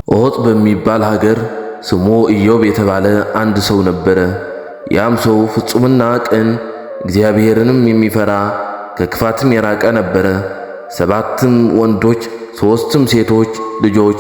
ዖፅ በሚባል ሀገር ስሙ ኢዮብ የተባለ አንድ ሰው ነበረ። ያም ሰው ፍጹምና ቅን፣ እግዚአብሔርንም የሚፈራ ከክፋትም የራቀ ነበረ። 7 ወንዶች 3 ሴቶች ልጆች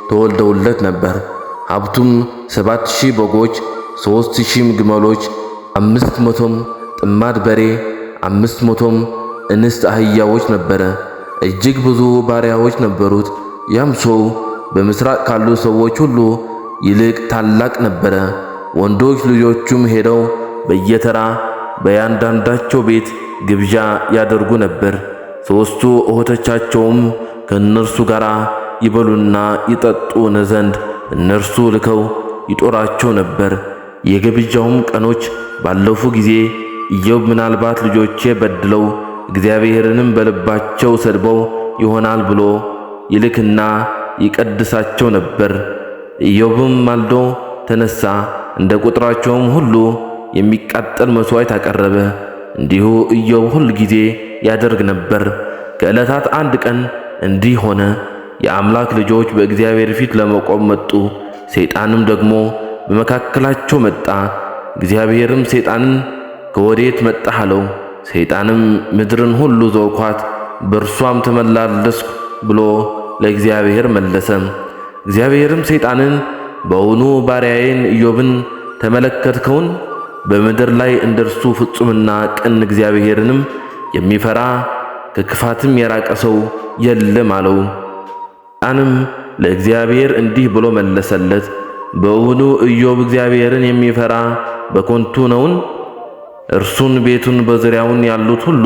ተወልደውለት ነበር። ሀብቱም 7,000 በጎች፣ 3,000 ግመሎች፣ 500 ጥማድ በሬ፣ 500 እንስት አህያዎች ነበረ። እጅግ ብዙ ባሪያዎች ነበሩት። ያም ሰው በምስራቅ ካሉ ሰዎች ሁሉ ይልቅ ታላቅ ነበረ። ወንዶች ልጆቹም ሄደው በየተራ በያንዳንዳቸው ቤት ግብዣ ያደርጉ ነበር። 3ቱ እህቶቻቸውም ከእነርሱ ጋር ይበሉና ይጠጡ ዘንድ እነርሱ ልከው ይጦራቸው ነበር። የግብዣውም ቀኖች ባለፉ ጊዜ ኢዮብ ምናልባት ልጆቼ በድለው እግዚአብሔርንም በልባቸው ሰድበው ይሆናል ብሎ ይልክና ይቀድሳቸው ነበር። ኢዮብም ማልዶ ተነሳ፣ እንደ ቁጥራቸውም ሁሉ የሚቃጠል መሥዋዕት አቀረበ። እንዲሁ ኢዮብ ሁል ጊዜ ያደርግ ነበር። ከዕለታት አንድ ቀን እንዲህ ሆነ። የአምላክ ልጆች በእግዚአብሔር ፊት ለመቆም መጡ። ሰይጣንም ደግሞ በመካከላቸው መጣ። እግዚአብሔርም ሰይጣንን ከወዴት መጣህ አለው። ሰይጣንም ምድርን ሁሉ ዘውኳት፣ በእርሷም ተመላለስኩ ብሎ ለእግዚአብሔር መለሰ። እግዚአብሔርም ሰይጣንን በውኑ ባሪያዬን ኢዮብን ተመለከትከውን? በምድር ላይ እንደርሱ ፍጹምና ቅን እግዚአብሔርንም የሚፈራ ከክፋትም የራቀ ሰው የለም አለው። ሰይጣንም ለእግዚአብሔር እንዲህ ብሎ መለሰለት፣ በውኑ ኢዮብ እግዚአብሔርን የሚፈራ በከንቱ ነውን? እርሱን ቤቱን በዙሪያውን ያሉት ሁሉ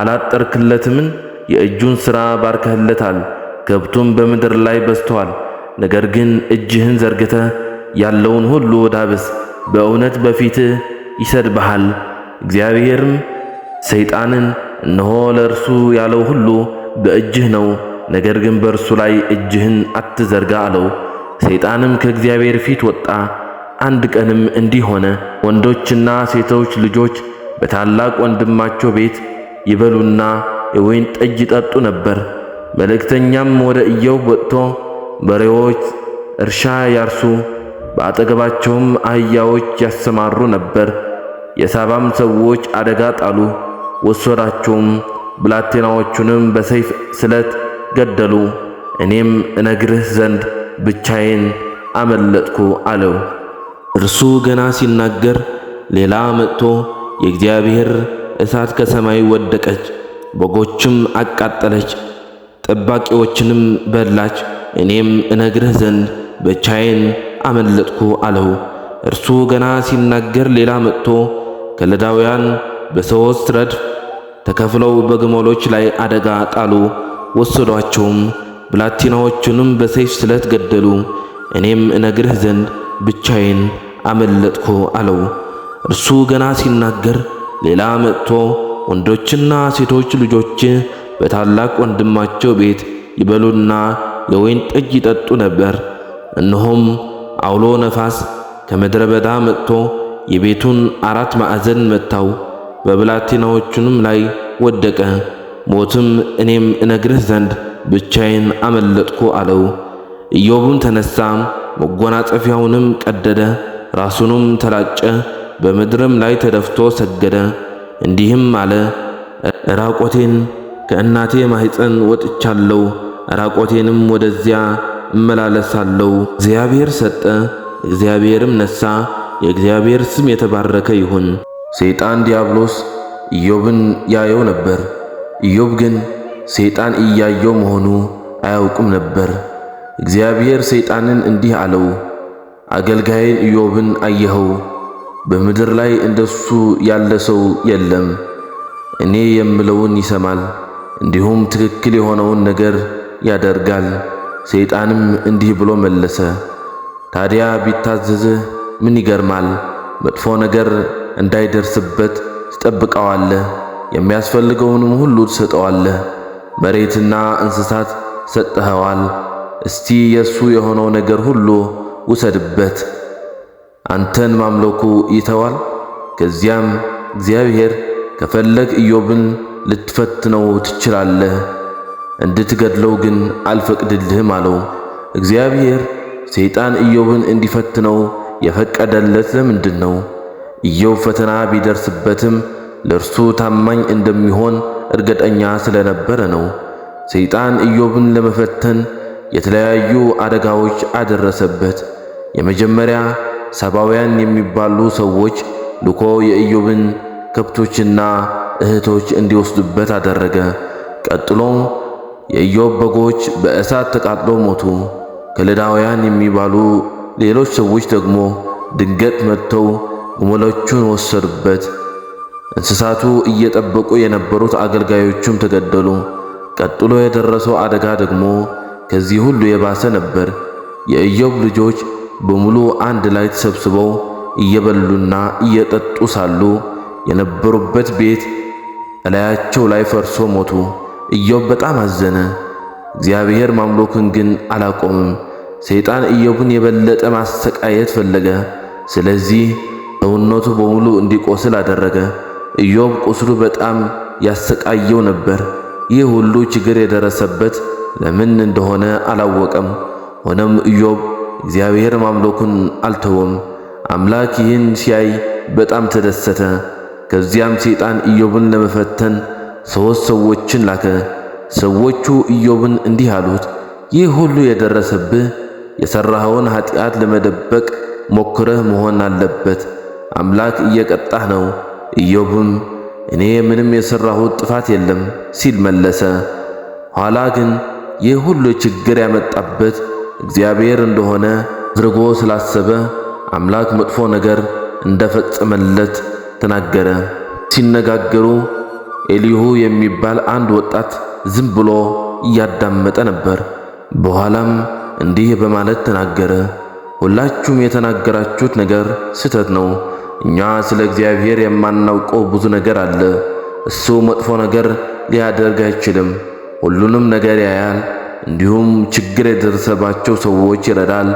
አላጠርክለትምን? የእጁን ሥራ ባርከህለታል፣ ከብቱም በምድር ላይ በዝተዋል። ነገር ግን እጅህን ዘርግተህ ያለውን ሁሉ ዳብስ፣ በእውነት በፊትህ ይሰድብሃል። እግዚአብሔርም ሰይጣንን እነሆ ለእርሱ ያለው ሁሉ በእጅህ ነው፣ ነገር ግን በእርሱ ላይ እጅህን አትዘርጋ አለው። ሰይጣንም ከእግዚአብሔር ፊት ወጣ። አንድ ቀንም እንዲህ ሆነ፣ ወንዶችና ሴቶች ልጆች በታላቅ ወንድማቸው ቤት ይበሉና የወይን ጠጅ ይጠጡ ነበር። መልእክተኛም ወደ ኢዮብ ወጥቶ በሬዎች እርሻ ያርሱ፣ በአጠገባቸውም አህያዎች ያሰማሩ ነበር። የሳባም ሰዎች አደጋ ጣሉ፣ ወሰዷቸውም፣ ብላቴናዎቹንም በሰይፍ ስለት ገደሉ። እኔም እነግርህ ዘንድ ብቻዬን አመለጥኩ አለው። እርሱ ገና ሲናገር ሌላ መጥቶ የእግዚአብሔር እሳት ከሰማይ ወደቀች፣ በጎችም አቃጠለች፣ ጠባቂዎችንም በላች። እኔም እነግርህ ዘንድ ብቻዬን አመለጥኩ አለው። እርሱ ገና ሲናገር ሌላ መጥቶ ከለዳውያን በ3 ረድፍ ተከፍለው በግመሎች ላይ አደጋ ጣሉ፣ ወሰዷቸውም፣ ብላቴናዎቹንም በሰይፍ ስለት ገደሉ። እኔም እነግርህ ዘንድ ብቻዬን አመለጥኩ አለው። እርሱ ገና ሲናገር ሌላ መጥቶ ወንዶችና ሴቶች ልጆች በታላቅ ወንድማቸው ቤት ይበሉና የወይን ጠጅ ይጠጡ ነበር። እነሆም አውሎ ነፋስ ከምድረ በዳ መጥቶ የቤቱን 4 ማዕዘን መታው፣ በብላቴናዎቹንም ላይ ወደቀ፣ ሞትም። እኔም እነግርህ ዘንድ ብቻዬን አመለጥኩ አለው። ኢዮብም ተነሳ፣ መጎናጸፊያውንም ቀደደ፣ ራሱንም ተላጨ፣ በምድርም ላይ ተደፍቶ ሰገደ፣ እንዲህም አለ፣ ራቆቴን ከእናቴ ማኅፀን ወጥቻለሁ፣ ራቆቴንም ወደዚያ እመላለሳለሁ። እግዚአብሔር ሰጠ፣ እግዚአብሔርም ነሣ፣ የእግዚአብሔር ስም የተባረከ ይሁን። ሰይጣን ዲያብሎስ ኢዮብን ያየው ነበር። ኢዮብ ግን ሰይጣን እያየው መሆኑ አያውቅም ነበር። እግዚአብሔር ሰይጣንን እንዲህ አለው፣ አገልጋይን ኢዮብን አየኸው? በምድር ላይ እንደሱ ያለ ሰው የለም። እኔ የምለውን ይሰማል፣ እንዲሁም ትክክል የሆነውን ነገር ያደርጋል። ሰይጣንም እንዲህ ብሎ መለሰ፣ ታዲያ ቢታዘዝህ ምን ይገርማል? መጥፎ ነገር እንዳይደርስበት ትጠብቀዋለህ፣ የሚያስፈልገውንም ሁሉ ትሰጠዋለህ። መሬትና እንስሳት ሰጥኸዋል። እስቲ የሱ የሆነው ነገር ሁሉ ውሰድበት። አንተን ማምለኩ ይተዋል። ከዚያም እግዚአብሔር ከፈለግ ኢዮብን ልትፈትነው ትችላለህ፣ እንድትገድለው ግን አልፈቅድልህም አለው። እግዚአብሔር ሰይጣን ኢዮብን እንዲፈትነው የፈቀደለት ለምንድን ነው? ኢዮብ ፈተና ቢደርስበትም ለእርሱ ታማኝ እንደሚሆን እርግጠኛ ስለነበረ ነው። ሰይጣን ኢዮብን ለመፈተን የተለያዩ አደጋዎች አደረሰበት። የመጀመሪያ ሳባውያን የሚባሉ ሰዎች ልኮ የኢዮብን ከብቶችና እህቶች እንዲወስዱበት አደረገ። ቀጥሎም የኢዮብ በጎች በእሳት ተቃጥሎ ሞቱ። ከለዳውያን የሚባሉ ሌሎች ሰዎች ደግሞ ድንገት መጥተው ግመሎቹን ወሰዱበት። እንስሳቱ እየጠበቁ የነበሩት አገልጋዮቹም ተገደሉ። ቀጥሎ የደረሰው አደጋ ደግሞ ከዚህ ሁሉ የባሰ ነበር። የኢዮብ ልጆች በሙሉ አንድ ላይ ተሰብስበው እየበሉና እየጠጡ ሳሉ የነበሩበት ቤት እላያቸው ላይ ፈርሶ ሞቱ። ኢዮብ በጣም አዘነ። እግዚአብሔር ማምለኩን ግን አላቆምም። ሰይጣን ኢዮብን የበለጠ ማሰቃየት ፈለገ። ስለዚህ ሰውነቱ በሙሉ እንዲቆስል አደረገ። ኢዮብ ቁስሉ በጣም ያሰቃየው ነበር። ይህ ሁሉ ችግር የደረሰበት ለምን እንደሆነ አላወቀም። ሆነም ኢዮብ እግዚአብሔር ማምለኩን አልተወም። አምላክ ይህን ሲያይ በጣም ተደሰተ። ከዚያም ሰይጣን ኢዮብን ለመፈተን 3 ሰዎችን ላከ። ሰዎቹ ኢዮብን እንዲህ አሉት፣ ይህ ሁሉ የደረሰብህ የሠራኸውን ኃጢአት ለመደበቅ ሞክረህ መሆን አለበት። አምላክ እየቀጣህ ነው። ኢዮብም እኔ ምንም የሠራሁት ጥፋት የለም ሲል መለሰ። ኋላ ግን ይህ ሁሉ ችግር ያመጣበት እግዚአብሔር እንደሆነ አድርጎ ስላሰበ አምላክ መጥፎ ነገር እንደፈጸመለት ተናገረ። ሲነጋገሩ ኤሊሁ የሚባል አንድ ወጣት ዝም ብሎ እያዳመጠ ነበር። በኋላም እንዲህ በማለት ተናገረ፣ ሁላችሁም የተናገራችሁት ነገር ስህተት ነው። እኛ ስለ እግዚአብሔር የማናውቀው ብዙ ነገር አለ። እሱ መጥፎ ነገር ሊያደርግ አይችልም። ሁሉንም ነገር ያያል፣ እንዲሁም ችግር የደረሰባቸው ሰዎች ይረዳል።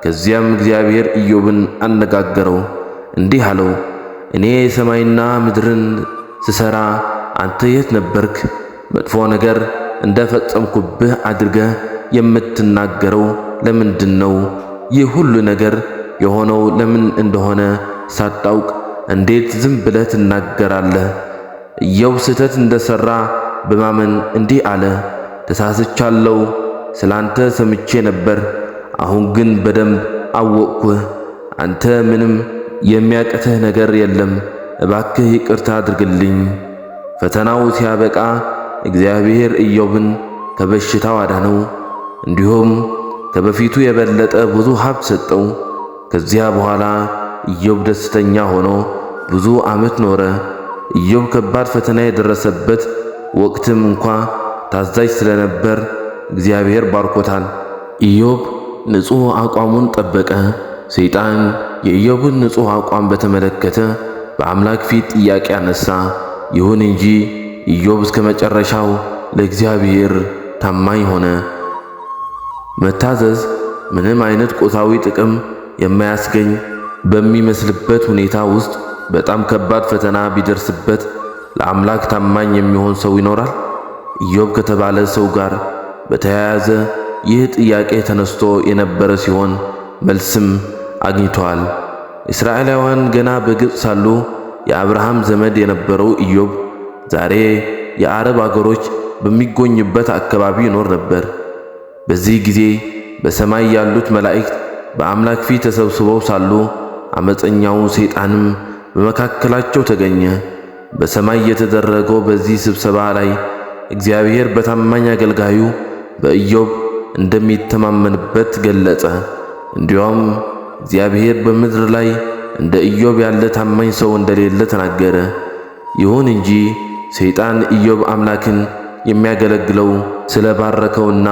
ከዚያም እግዚአብሔር ኢዮብን አነጋገረው፣ እንዲህ አለው፣ እኔ ሰማይና ምድርን ስሰራ አንተ የት ነበርክ? መጥፎ ነገር እንደፈጸምኩብህ አድርገህ የምትናገረው ለምንድን ነው? ይህ ሁሉ ነገር የሆነው ለምን እንደሆነ ሳታውቅ እንዴት ዝም ብለህ ትናገራለህ? ኢዮብ ስህተት እንደሠራ በማመን እንዲህ አለ፣ ተሳስቻለሁ። ስላንተ ሰምቼ ነበር፣ አሁን ግን በደንብ አወቅኩህ። አንተ ምንም የሚያቅትህ ነገር የለም። እባክህ ይቅርታ አድርግልኝ። ፈተናው ሲያበቃ እግዚአብሔር ኢዮብን ከበሽታው አዳነው፣ እንዲሁም ከበፊቱ የበለጠ ብዙ ሀብት ሰጠው። ከዚያ በኋላ ኢዮብ ደስተኛ ሆኖ ብዙ ዓመት ኖረ። ኢዮብ ከባድ ፈተና የደረሰበት ወቅትም እንኳ ታዛዥ ስለነበር እግዚአብሔር ባርኮታል። ኢዮብ ንጹሕ አቋሙን ጠበቀ። ሰይጣን የኢዮብን ንጹሕ አቋም በተመለከተ በአምላክ ፊት ጥያቄ አነሳ። ይሁን እንጂ ኢዮብ እስከ መጨረሻው ለእግዚአብሔር ታማኝ ሆነ። መታዘዝ ምንም አይነት ቁሳዊ ጥቅም የማያስገኝ በሚመስልበት ሁኔታ ውስጥ በጣም ከባድ ፈተና ቢደርስበት ለአምላክ ታማኝ የሚሆን ሰው ይኖራል? ኢዮብ ከተባለ ሰው ጋር በተያያዘ ይህ ጥያቄ ተነስቶ የነበረ ሲሆን መልስም አግኝቷል። እስራኤላውያን ገና በግብፅ ሳሉ የአብርሃም ዘመድ የነበረው ኢዮብ ዛሬ የአረብ አገሮች በሚገኙበት አካባቢ ይኖር ነበር። በዚህ ጊዜ በሰማይ ያሉት መላእክት በአምላክ ፊት ተሰብስበው ሳሉ አመፀኛው ሰይጣንም በመካከላቸው ተገኘ። በሰማይ የተደረገው በዚህ ስብሰባ ላይ እግዚአብሔር በታማኝ አገልጋዩ በኢዮብ እንደሚተማመንበት ገለጸ። እንዲያውም እግዚአብሔር በምድር ላይ እንደ ኢዮብ ያለ ታማኝ ሰው እንደሌለ ተናገረ። ይሁን እንጂ ሰይጣን ኢዮብ አምላክን የሚያገለግለው ስለባረከውና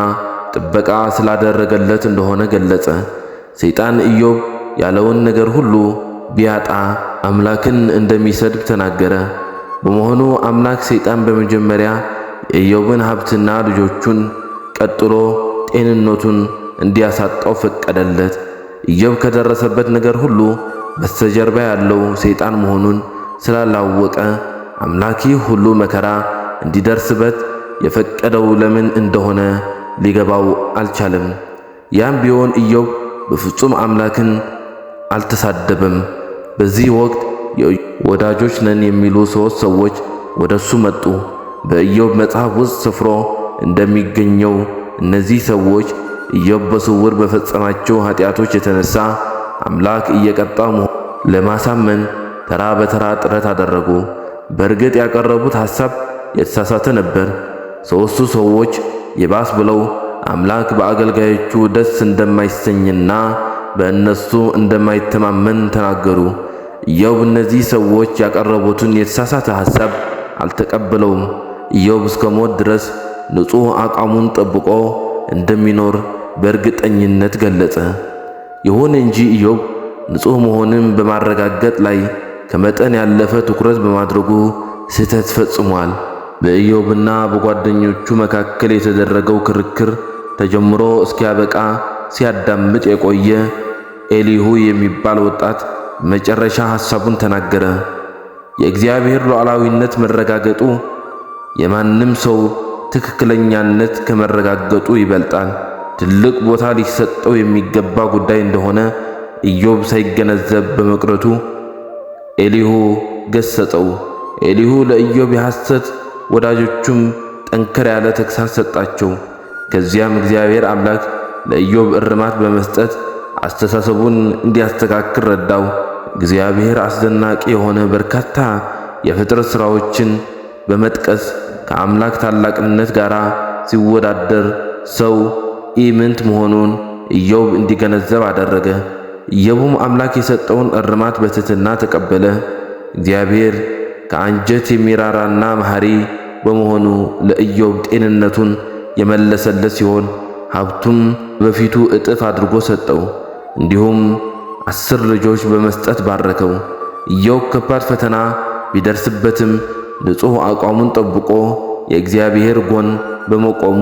ጥበቃ ስላደረገለት እንደሆነ ገለጸ። ሰይጣን ኢዮብ ያለውን ነገር ሁሉ ቢያጣ አምላክን እንደሚሰድብ ተናገረ። በመሆኑ አምላክ ሰይጣን በመጀመሪያ የኢዮብን ሀብትና ልጆቹን ቀጥሎ ጤንነቱን እንዲያሳጣው ፈቀደለት። ኢዮብ ከደረሰበት ነገር ሁሉ በስተጀርባ ያለው ሰይጣን መሆኑን ስላላወቀ አምላክ ይህ ሁሉ መከራ እንዲደርስበት የፈቀደው ለምን እንደሆነ ሊገባው አልቻለም። ያም ቢሆን ኢዮብ በፍጹም አምላክን አልተሳደበም። በዚህ ወቅት ወዳጆች ነን የሚሉ 3 ሰዎች ወደሱ መጡ። በኢዮብ መጽሐፍ ውስጥ ሰፍሮ እንደሚገኘው እነዚህ ሰዎች ኢዮብ በስውር በፈጸማቸው ኃጢአቶች የተነሳ አምላክ እየቀጣ መሆኑን ለማሳመን ተራ በተራ ጥረት አደረጉ። በእርግጥ ያቀረቡት ሐሳብ የተሳሳተ ነበር። 3ቱ ሰዎች ይባስ ብለው አምላክ በአገልጋዮቹ ደስ እንደማይሰኝና በእነሱ እንደማይተማመን ተናገሩ። ኢዮብ እነዚህ ሰዎች ያቀረቡትን የተሳሳተ ሐሳብ አልተቀበለውም። ኢዮብ እስከ ሞት ድረስ ንጹሕ አቋሙን ጠብቆ እንደሚኖር በእርግጠኝነት ገለጸ። ይሁን እንጂ ኢዮብ ንጹሕ መሆንን በማረጋገጥ ላይ ከመጠን ያለፈ ትኩረት በማድረጉ ስህተት ፈጽሟል። በኢዮብና በጓደኞቹ መካከል የተደረገው ክርክር ተጀምሮ እስኪያበቃ ሲያዳምጥ የቆየ ኤሊሁ የሚባል ወጣት መጨረሻ ሐሳቡን ተናገረ። የእግዚአብሔር ሉዓላዊነት መረጋገጡ የማንም ሰው ትክክለኛነት ከመረጋገጡ ይበልጣል። ትልቅ ቦታ ሊሰጠው የሚገባ ጉዳይ እንደሆነ ኢዮብ ሳይገነዘብ በመቅረቱ ኤሊሁ ገሰጸው። ኤሊሁ ለኢዮብ የሐሰት ወዳጆቹም ጠንከር ያለ ተግሣጽ ሰጣቸው። ከዚያም እግዚአብሔር አምላክ ለኢዮብ እርማት በመስጠት አስተሳሰቡን እንዲያስተካክል ረዳው። እግዚአብሔር አስደናቂ የሆነ በርካታ የፍጥረት ሥራዎችን በመጥቀስ ከአምላክ ታላቅነት ጋር ሲወዳደር ሰው ኢምንት መሆኑን ኢዮብ እንዲገነዘብ አደረገ። ኢዮብም አምላክ የሰጠውን እርማት በትሕትና ተቀበለ። እግዚአብሔር ከአንጀት የሚራራና መሐሪ በመሆኑ ለኢዮብ ጤንነቱን የመለሰለት ሲሆን ሀብቱም በፊቱ እጥፍ አድርጎ ሰጠው። እንዲሁም 10 ልጆች በመስጠት ባረከው። ኢዮብ ከባድ ፈተና ቢደርስበትም ንጹሕ አቋሙን ጠብቆ የእግዚአብሔር ጎን በመቆሙ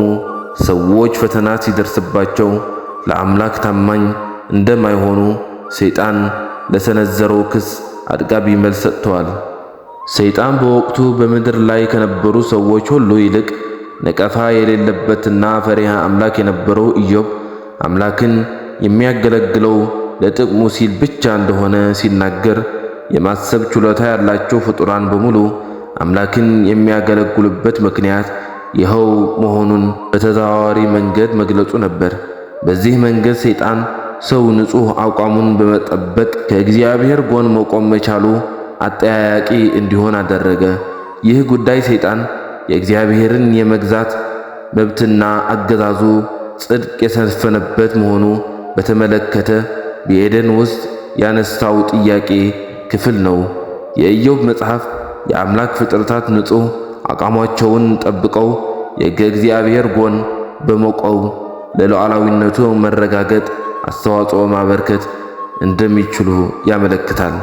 ሰዎች ፈተና ሲደርስባቸው ለአምላክ ታማኝ እንደማይሆኑ ሰይጣን ለሰነዘረው ክስ አጥጋቢ መልስ ሰጥተዋል። ሰይጣን በወቅቱ በምድር ላይ ከነበሩ ሰዎች ሁሉ ይልቅ ነቀፋ የሌለበትና ፈሪሃ አምላክ የነበረው ኢዮብ አምላክን የሚያገለግለው ለጥቅሙ ሲል ብቻ እንደሆነ ሲናገር የማሰብ ችሎታ ያላቸው ፍጡራን በሙሉ አምላክን የሚያገለግሉበት ምክንያት ይኸው መሆኑን በተዘዋዋሪ መንገድ መግለጹ ነበር። በዚህ መንገድ ሰይጣን ሰው ንጹሕ አቋሙን በመጠበቅ ከእግዚአብሔር ጎን መቆም መቻሉ አጠያያቂ እንዲሆን አደረገ። ይህ ጉዳይ ሰይጣን የእግዚአብሔርን የመግዛት መብትና አገዛዙ ጽድቅ የሰፈነበት መሆኑ በተመለከተ በኤደን ውስጥ ያነሳው ጥያቄ ክፍል ነው። የኢዮብ መጽሐፍ የአምላክ ፍጥረታት ንጹሕ አቋማቸውን ጠብቀው የእግዚአብሔር ጎን በመቆም ለሉዓላዊነቱ መረጋገጥ አስተዋጽኦ ማበርከት እንደሚችሉ ያመለክታል።